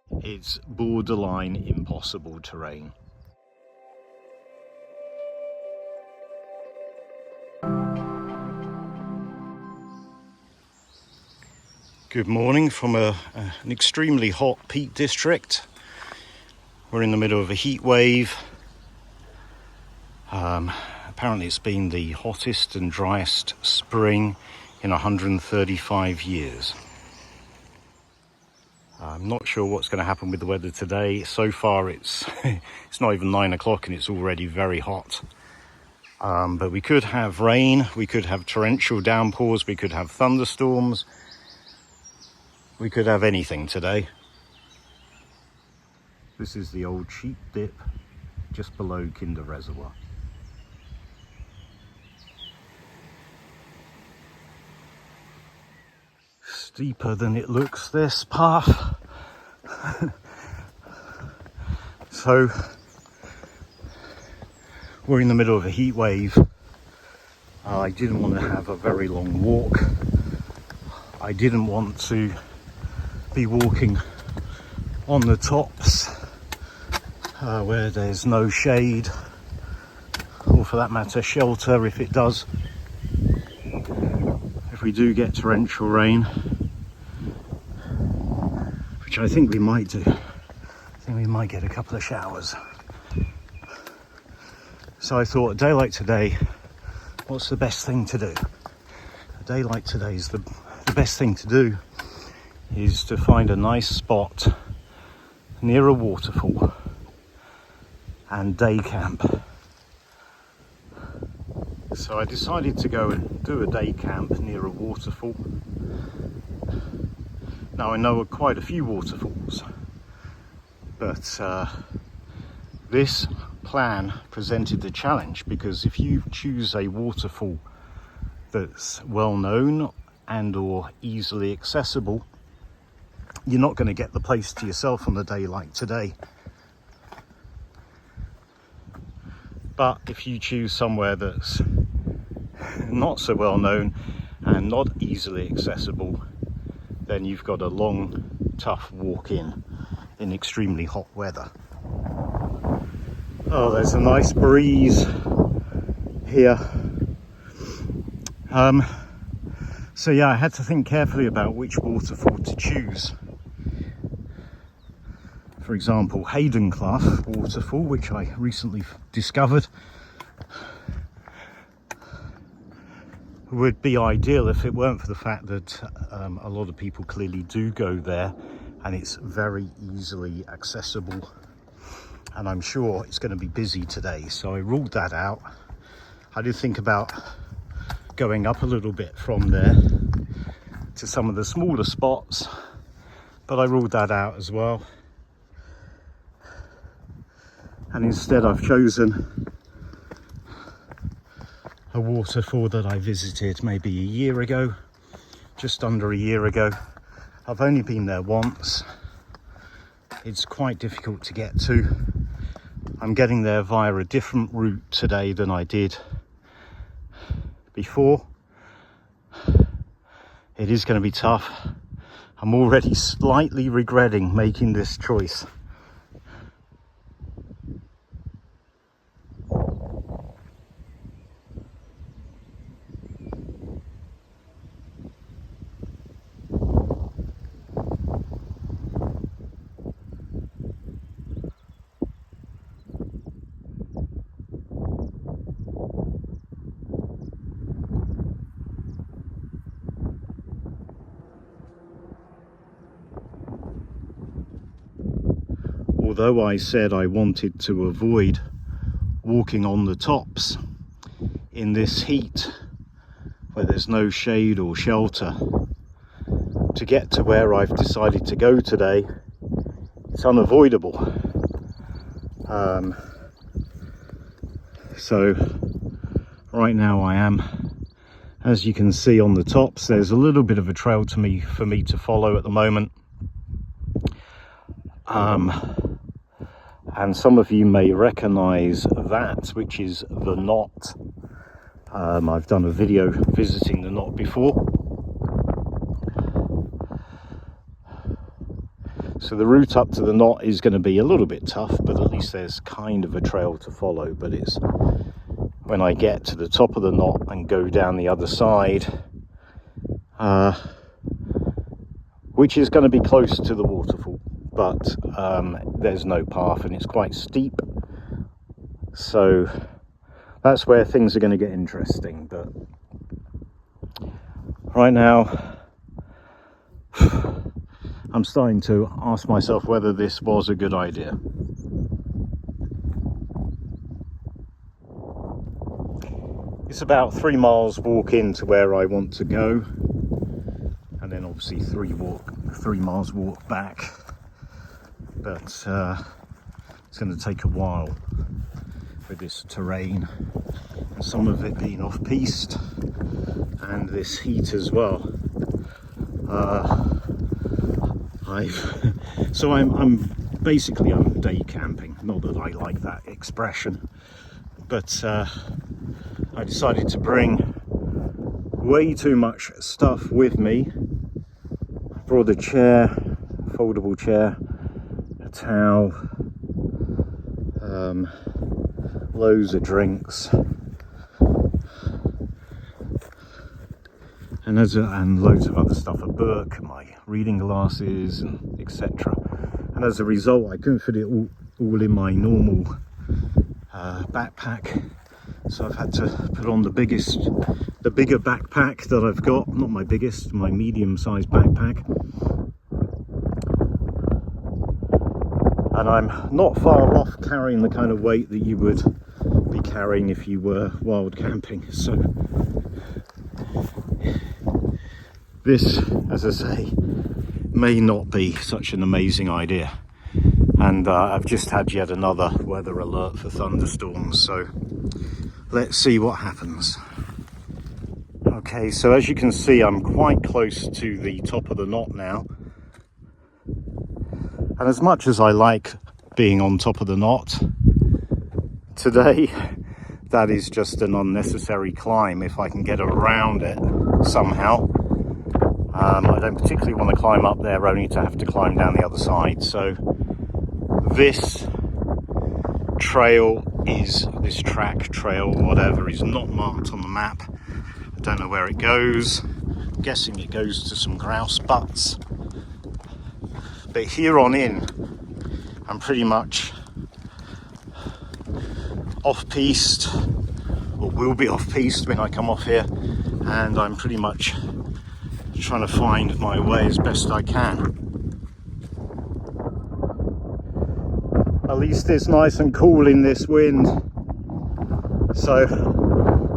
It's borderline impossible terrain. Good morning from an extremely hot Peak District. We're in the middle of a heat wave. Apparently it's been the hottest and driest spring in 135 years. I'm not sure what's going to happen with the weather today. So far it's not even 9 o'clock and it's already very hot. But we could have rain, we could have torrential downpours, we could have thunderstorms, we could have anything today. This is the old sheep dip just below Kinder Reservoir. Steeper than it looks, this path. So we're in the middle of a heat wave. I didn't want to have a very long walk. I didn't want to be walking on the tops where there's no shade, or for that matter shelter if it does. If we do get torrential rain, which I think we might do. I think we might get a couple of showers. So I thought, a day like today, what's the best thing to do? A day like today is the best thing to do is to find a nice spot near a waterfall and day camp. So I decided to go and do a day camp near a waterfall. Now I know quite a few waterfalls, but this plan presented the challenge, because if you choose a waterfall that's well known and or easily accessible, you're not going to get the place to yourself on a day like today. But if you choose somewhere that's not so well known and not easily accessible, then you've got a long, tough walk in extremely hot weather. Oh, there's a nice breeze here. So yeah, I had to think carefully about which waterfall to choose. For example, Clough waterfall, which I recently discovered, would be ideal if it weren't for the fact that a lot of people clearly do go there and it's very easily accessible, and I'm sure it's going to be busy today, so I ruled that out. I did think about going up a little bit from there to some of the smaller spots, but I ruled that out as well, and instead I've chosen a waterfall that I visited maybe a year ago, just under a year ago. I've only been there once. It's quite difficult to get to. I'm getting there via a different route today than I did before. It is going to be tough. I'm already slightly regretting making this choice. Although I said I wanted to avoid walking on the tops in this heat where there's no shade or shelter, to get to where I've decided to go today, it's unavoidable. So right now I am, as you can see on the tops, there's a little bit of a trail for me to follow at the moment. And some of you may recognize that, which is the knot. I've done a video visiting the knot before. So the route up to the knot is going to be a little bit tough, but at least there's kind of a trail to follow. But it's when I get to the top of the knot and go down the other side, which is going to be close to the waterfall, but there's no path and it's quite steep. So that's where things are going to get interesting. But right now, I'm starting to ask myself whether this was a good idea. It's about 3 miles walk into where I want to go, and then obviously 3 miles walk back. But it's going to take a while with this terrain, and some of it being off-piste, and this heat as well. I'm basically day camping. Not that I like that expression, but I decided to bring way too much stuff with me. I brought a chair, foldable chair, a towel, loads of drinks, and loads of other stuff, a book, my reading glasses, and etc. And as a result, I couldn't fit it all in my normal backpack, so I've had to put on the bigger backpack that I've got. Not my biggest, my medium-sized backpack. And I'm not far off carrying the kind of weight that you would be carrying if you were wild camping. So this, as I say, may not be such an amazing idea. And I've just had yet another weather alert for thunderstorms, so let's see what happens. Okay, so as you can see, I'm quite close to the top of the knot now. And as much as I like being on top of the knot, today that is just an unnecessary climb if I can get around it somehow. I don't particularly want to climb up there only to have to climb down the other side. So this trail this track trail, whatever, is not marked on the map. I don't know where it goes. I'm guessing it goes to some grouse butts. But here on in, I'm pretty much off-piste, or will be off-piste when I come off here, and I'm pretty much trying to find my way as best I can. At least it's nice and cool in this wind. So,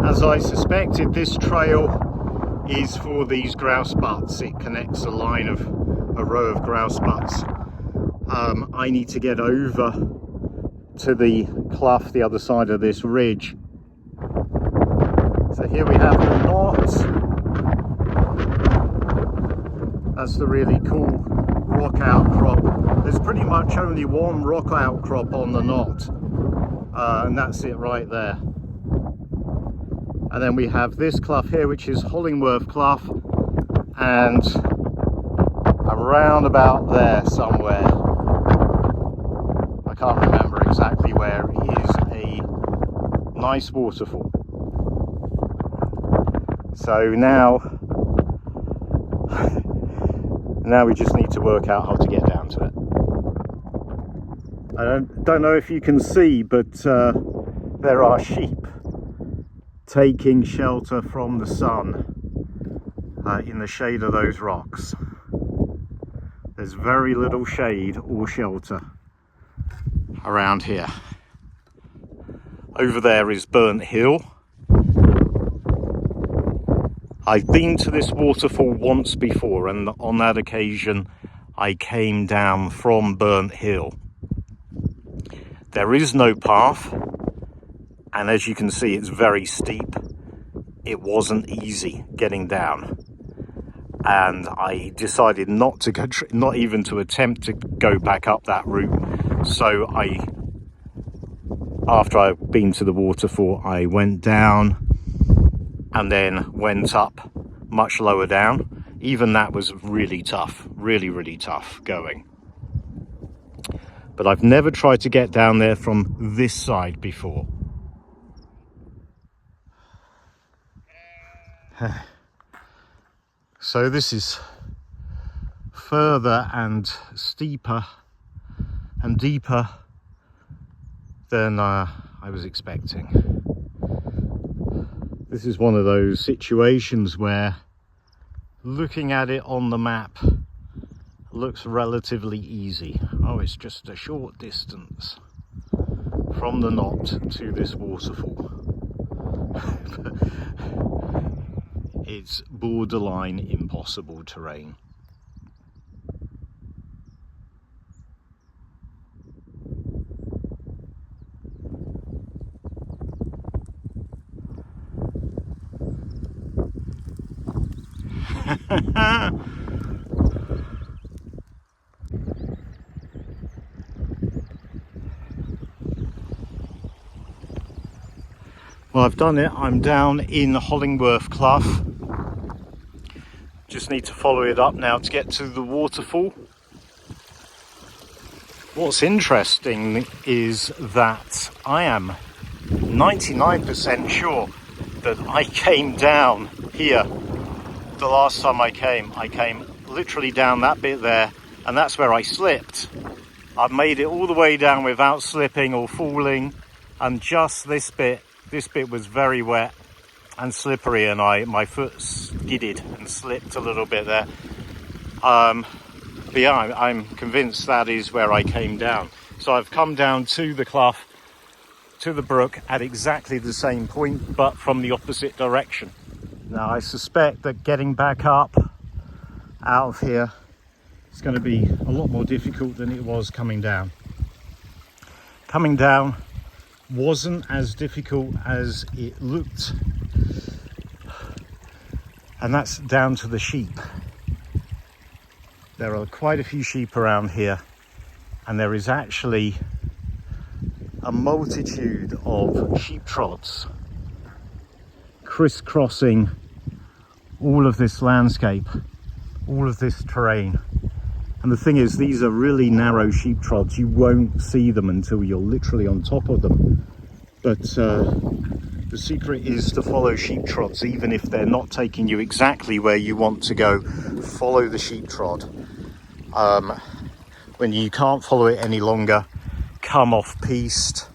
as I suspected, this trail is for these grouse butts. It connects a row of grouse butts. I need to get over to the clough, the other side of this ridge. So here we have the knot. That's the really cool rock outcrop. There's pretty much only one rock outcrop on the knot, and that's it right there. And then we have this clough here, which is Hollingworth Clough, and around about there somewhere, I can't remember exactly where, is a nice waterfall. So now we just need to work out how to get down to it. I don't know if you can see, but there are sheep taking shelter from the sun in the shade of those rocks. There's very little shade or shelter around here. Over there is Burnt Hill. I've been to this waterfall once before, and on that occasion I came down from Burnt Hill. There is no path, and as you can see, it's very steep. It wasn't easy getting down, and I decided not to go, not even to attempt to go back up that route. So after I've been to the waterfall, I went down and then went up much lower down. Even that was really tough, really tough going. but I've never tried to get down there from this side before. So this is further and steeper and deeper than I was expecting. This is one of those situations where looking at it on the map looks relatively easy. Oh, it's just a short distance from the knot to this waterfall. It's borderline impossible terrain. Well, I've done it. I'm down in Hollingworth Clough. Just need to follow it up now to get to the waterfall. What's interesting is that I am 99% sure that I came down here the last time I came literally down that bit there, and that's where I slipped. I've made it all the way down without slipping or falling, and just this bit was very wet and slippery, and my foot skidded and slipped a little bit there. But yeah, I'm convinced that is where I came down. So I've come down to the clough, to the brook at exactly the same point, but from the opposite direction. Now I suspect that getting back up out of here is going to be a lot more difficult than it was coming down. Coming down wasn't as difficult as it looked, and that's down to the sheep. There are quite a few sheep around here, and there is actually a multitude of sheep trots crisscrossing all of this landscape, all of this terrain. And the thing is, these are really narrow sheep trots. You won't see them until you're literally on top of them. But the secret is to follow sheep trots, even if they're not taking you exactly where you want to go. Follow the sheep trot. When you can't follow it any longer, come off-piste,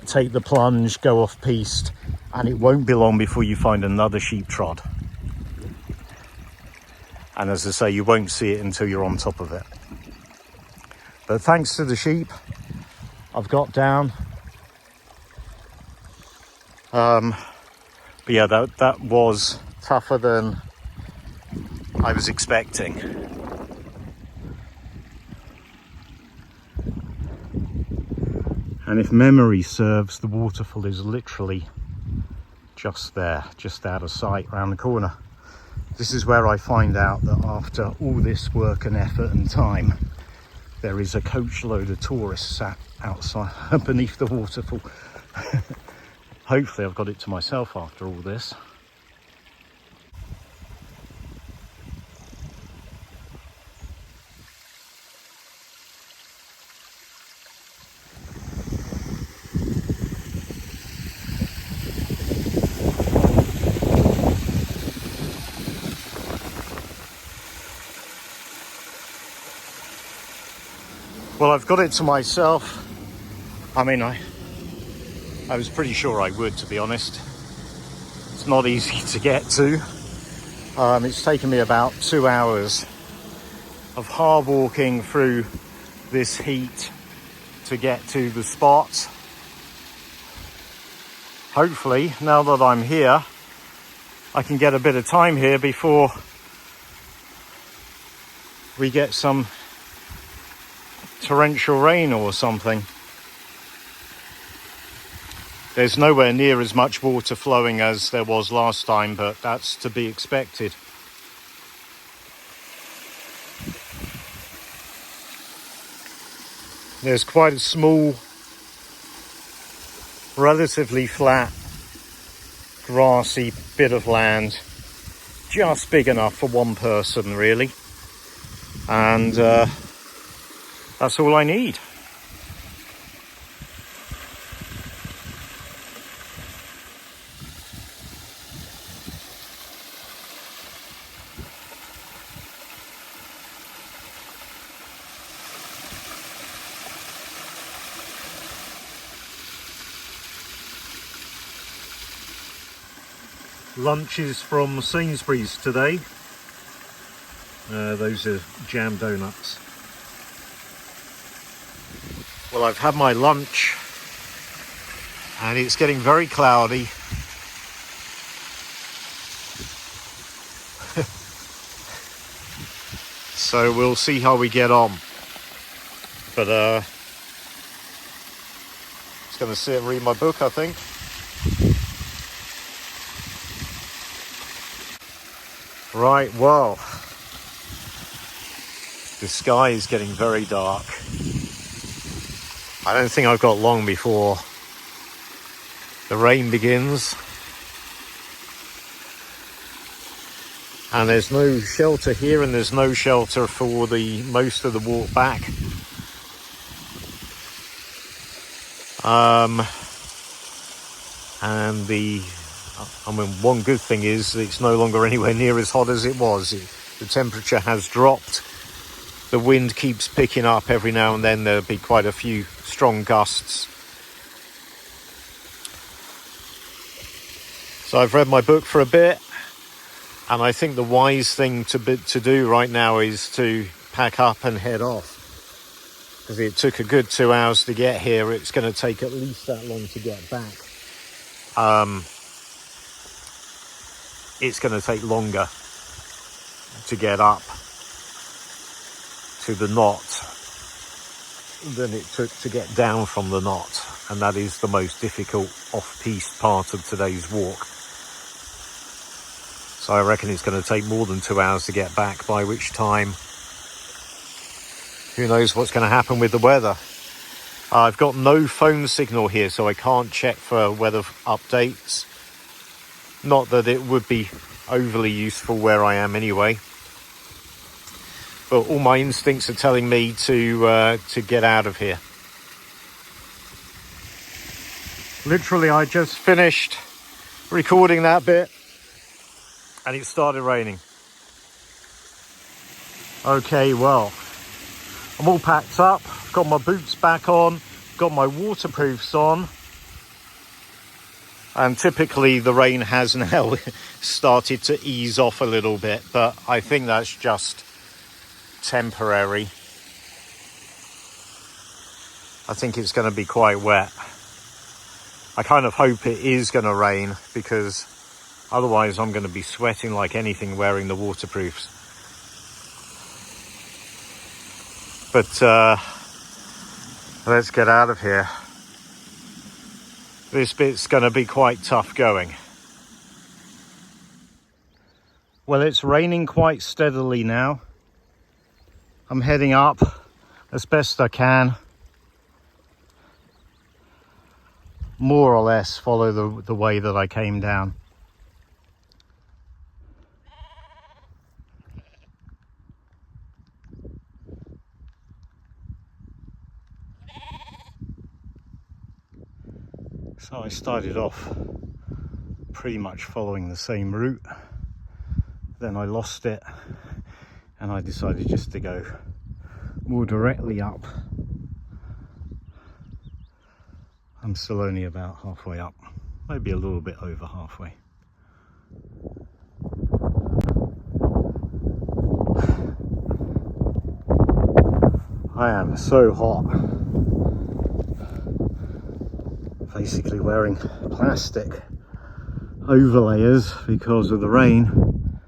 take the plunge, go off-piste, and it won't be long before you find another sheep trot. And as I say, you won't see it until you're on top of it. But thanks to the sheep, I've got down. But yeah, that was tougher than I was expecting. And if memory serves, the waterfall is literally just there, just out of sight around the corner. This is where I find out that after all this work and effort and time, there is a coachload of tourists sat outside beneath the waterfall. Hopefully I've got it to myself after all this. Well, I've got it to myself. I mean, I was pretty sure I would, to be honest. It's not easy to get to. It's taken me about 2 hours of hard walking through this heat to get to the spot. Hopefully, now that I'm here, I can get a bit of time here before we get some torrential rain or something. There's nowhere near as much water flowing as there was last time, but that's to be expected. There's quite a small, relatively flat, grassy bit of land, just big enough for one person really. And That's all I need. Lunch is from Sainsbury's today. Those are jam donuts. Well, I've had my lunch and it's getting very cloudy. So we'll see how we get on. But just going to sit and read my book, I think. Right, well, the sky is getting very dark. I don't think I've got long before the rain begins. And there's no shelter here, and there's no shelter for the most of the walk back. One good thing is it's no longer anywhere near as hot as it was. The temperature has dropped. The wind keeps picking up every now and then. There'll be quite a few strong gusts. So I've read my book for a bit, and I think the wise thing to do right now is to pack up and head off. Because it took a good 2 hours to get here. It's going to take at least that long to get back. It's going to take longer to get up to the knot than it took to get down from the knot, and that is the most difficult off-piste part of today's walk. So I reckon it's going to take more than 2 hours to get back, by which time who knows what's going to happen with the weather. I've got no phone signal here, so I can't check for weather updates. Not that it would be overly useful where I am anyway. But all my instincts are telling me to get out of here. Literally, I just finished recording that bit and it started raining. Okay, well, I'm all packed up, got my boots back on, got my waterproofs on. And typically the rain has now started to ease off a little bit, but I think that's just temporary. I think it's going to be quite wet. I kind of hope it is going to rain, because otherwise I'm going to be sweating like anything wearing the waterproofs. But let's get out of here. This bit's going to be quite tough going. Well, it's raining quite steadily now. I'm heading up as best I can. More or less follow the way that I came down. So I started off pretty much following the same route. Then I lost it and I decided just to go more directly up. I'm still only about halfway up, maybe a little bit over halfway. I am so hot. Basically wearing plastic overlayers because of the rain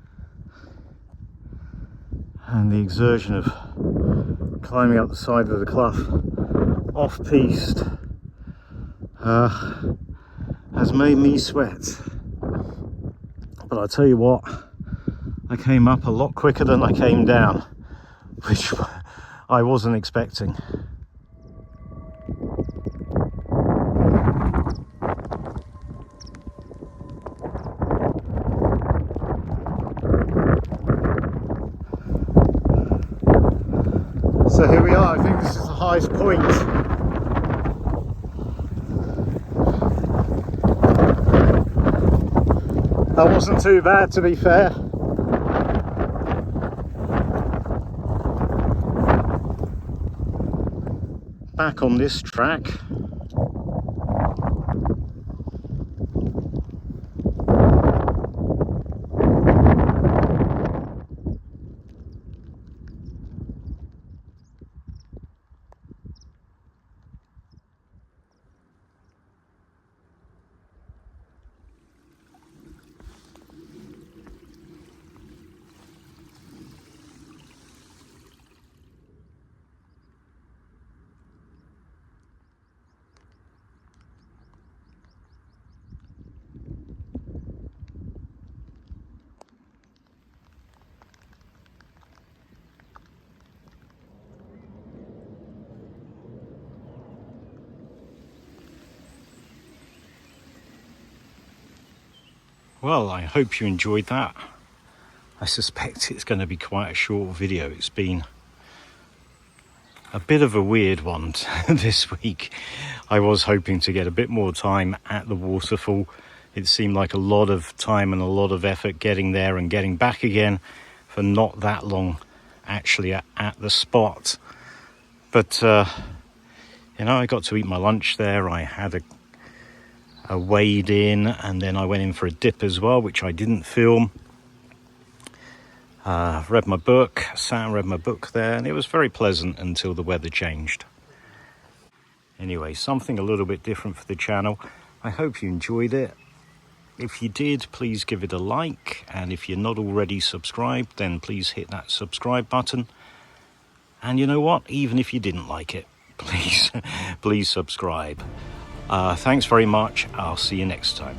and the exertion of climbing up the side of the Clough off-piste has made me sweat. But I tell you what, I came up a lot quicker than I came down, which I wasn't expecting. So here we are. I think this is the highest point. That wasn't too bad, to be fair. Back on this track. Well, I hope you enjoyed that. I suspect it's going to be quite a short video. It's been a bit of a weird one this week. I was hoping to get a bit more time at the waterfall. It seemed like a lot of time and a lot of effort getting there and getting back again for not that long actually at the spot. But, you know, I got to eat my lunch there. I had a wade in, and then I went in for a dip as well, which I didn't film. Read my book, sat and read my book there, and it was very pleasant until the weather changed. Anyway, something a little bit different for the channel. I hope you enjoyed it. If you did, please give it a like, and if you're not already subscribed, then please hit that subscribe button. And you know what, even if you didn't like it, please subscribe. Thanks very much. I'll see you next time.